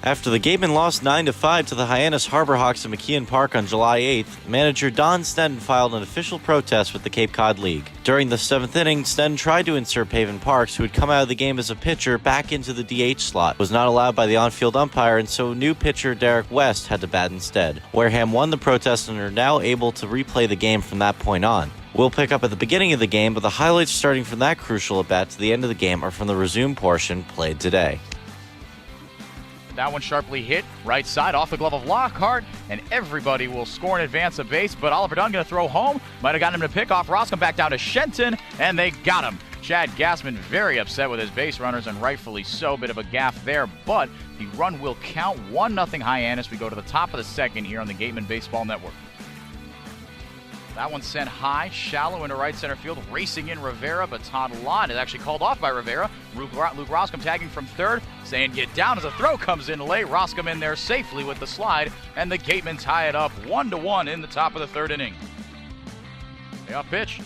After the Gatemen lost 9-5 to the Hyannis Harborhawks at McKeon Park on July 8th, manager Don Sneddon filed an official protest with the Cape Cod League. During the 7th inning, Sneddon tried to insert Paven Parks, who had come out of the game as a pitcher, back into the DH slot. Was not allowed by the on-field umpire, and so new pitcher Derek West had to bat instead. Wareham won the protest and are now able to replay the game from that point on. We'll pick up at the beginning of the game, but the highlights starting from that crucial at-bat to the end of the game are from the resume portion played today. That one sharply hit, right side, off the glove of Lockhart, and everybody will score in advance of base, but Oliver Dunn going to throw home. Might have gotten him to pick off. Roscombe back down to Shenton, and they got him. Chad Gassman very upset with his base runners, and rightfully so. Bit of a gaffe there, but the run will count. 1-0 Hyannis. We go to the top of the second here on the Gatemen Baseball Network. That one sent high, shallow into right center field, racing in Rivera, but Todd Lott is actually called off by Rivera. Luke Roscombe tagging from third, saying get down as a throw comes in late. Roscombe in there safely with the slide, and the Gatemen tie it up 1-1 in the top of the third inning. Payoff pitch.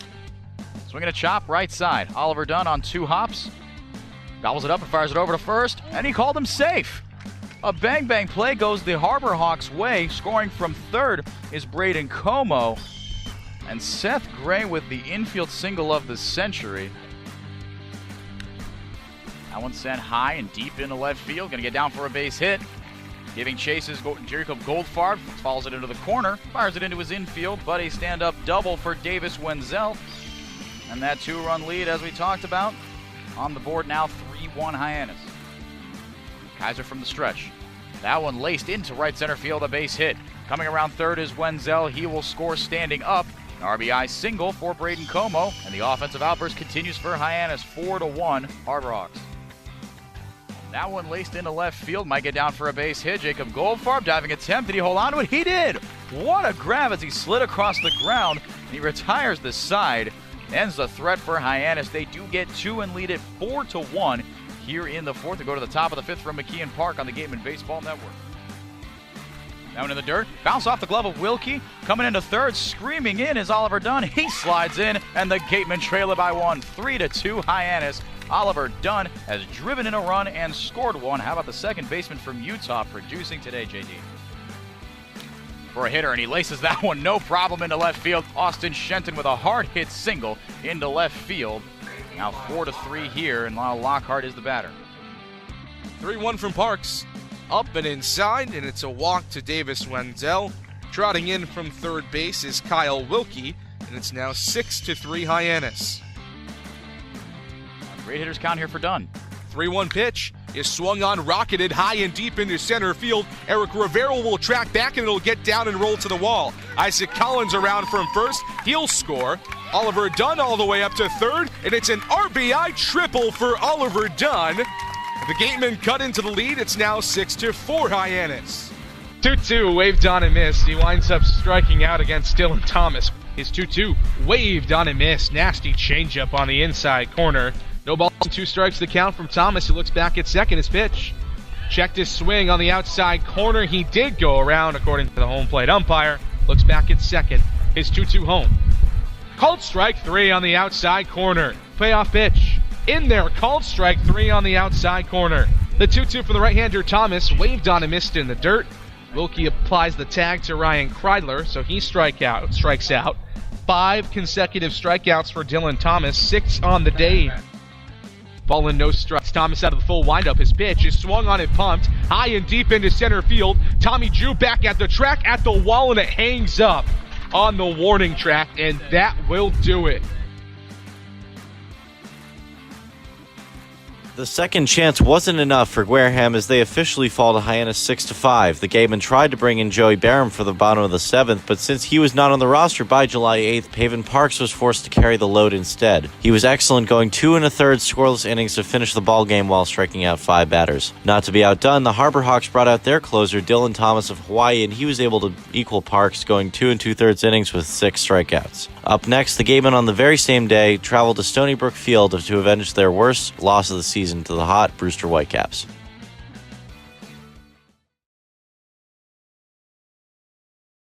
Swinging a chop right side. Oliver Dunn on 2 hops. Gobbles it up and fires it over to first, and he called him safe. A bang-bang play goes the Harborhawks' way. Scoring from third is Braden Como. And Seth Gray with the infield single of the century. That one sent high and deep into left field. Going to get down for a base hit. Giving chases, Jacob Goldfarb follows it into the corner. Fires it into his infield, but a stand-up double for Davis Wenzel. And that 2-run lead, as we talked about, on the board now 3-1 Hyannis. Kaiser from the stretch. That one laced into right center field, a base hit. Coming around third is Wenzel. He will score standing up. An RBI single for Braden Como, and the offensive outburst continues for Hyannis, 4-1 Harborhawks. That one laced into left field, might get down for a base hit. Jacob Goldfarb diving attempt. Did he hold on to it? He did! What a grab as he slid across the ground, and he retires the side. Ends the threat for Hyannis. They do get 2 and lead it 4-1 here in the fourth to go to the top of the fifth from McKeon Park on the Gatemen Baseball Network. That one in the dirt, bounce off the glove of Wilkie, coming into third, screaming in is Oliver Dunn. He slides in, and the Gatemen trail it by 1, 3-2 Hyannis. Oliver Dunn has driven in a run and scored one. How about the second baseman from Utah producing today, JD? For a hitter, and he laces that one no problem into left field. Austin Shenton with a hard hit single into left field. Now 4-3 here, and Lyle Lockhart is the batter. 3-1 from Parks. Up and inside, and it's a walk to Davis Wenzel. Trotting in from third base is Kyle Wilkie, and it's now 6-3 Hyannis. Great hitters count here for Dunn. 3-1 pitch is swung on, rocketed high and deep into center field. Eric Rivera will track back, and it'll get down and roll to the wall. Isaac Collins around from first. He'll score. Oliver Dunn all the way up to third, and it's an RBI triple for Oliver Dunn. The Gatemen cut into the lead. It's now 6-4 Hyannis. 2-2 waved on and missed. He winds up striking out against Dylan Thomas. His 2-2 waved on and missed. Nasty changeup on the inside corner. No balls and 2 strikes the count from Thomas. He looks back at second. His pitch. Checked his swing on the outside corner. He did go around according to the home plate umpire. Looks back at second. His 2-2 home. Called strike 3 on the outside corner. Payoff pitch. In there, called strike 3 on the outside corner. The 2-2 for the right-hander Thomas waved on and missed in the dirt. Wilkie applies the tag to Ryan Kreidler, so he strikes out. 5 consecutive strikeouts for Dylan Thomas, 6 on the day. Ball in, no strikes. Thomas out of the full windup. His pitch is swung on and pumped high and deep into center field. Tommy Drew back at the track, at the wall, and it hangs up on the warning track, and that will do it. The second chance wasn't enough for Wareham as they officially fall to Hyannis 6-5. The Gatemen tried to bring in Joey Barham for the bottom of the 7th, but since he was not on the roster by July 8th, Paven Parks was forced to carry the load instead. He was excellent, going 2 1/3 scoreless innings to finish the ball game while striking out 5 batters. Not to be outdone, the Harborhawks brought out their closer, Dylan Thomas of Hawaii, and he was able to equal Parks, going 2 2/3 innings with 6 strikeouts. Up next, the Gatemen on the very same day traveled to Stony Brook Field to avenge their worst loss of the season to the hot Brewster Whitecaps.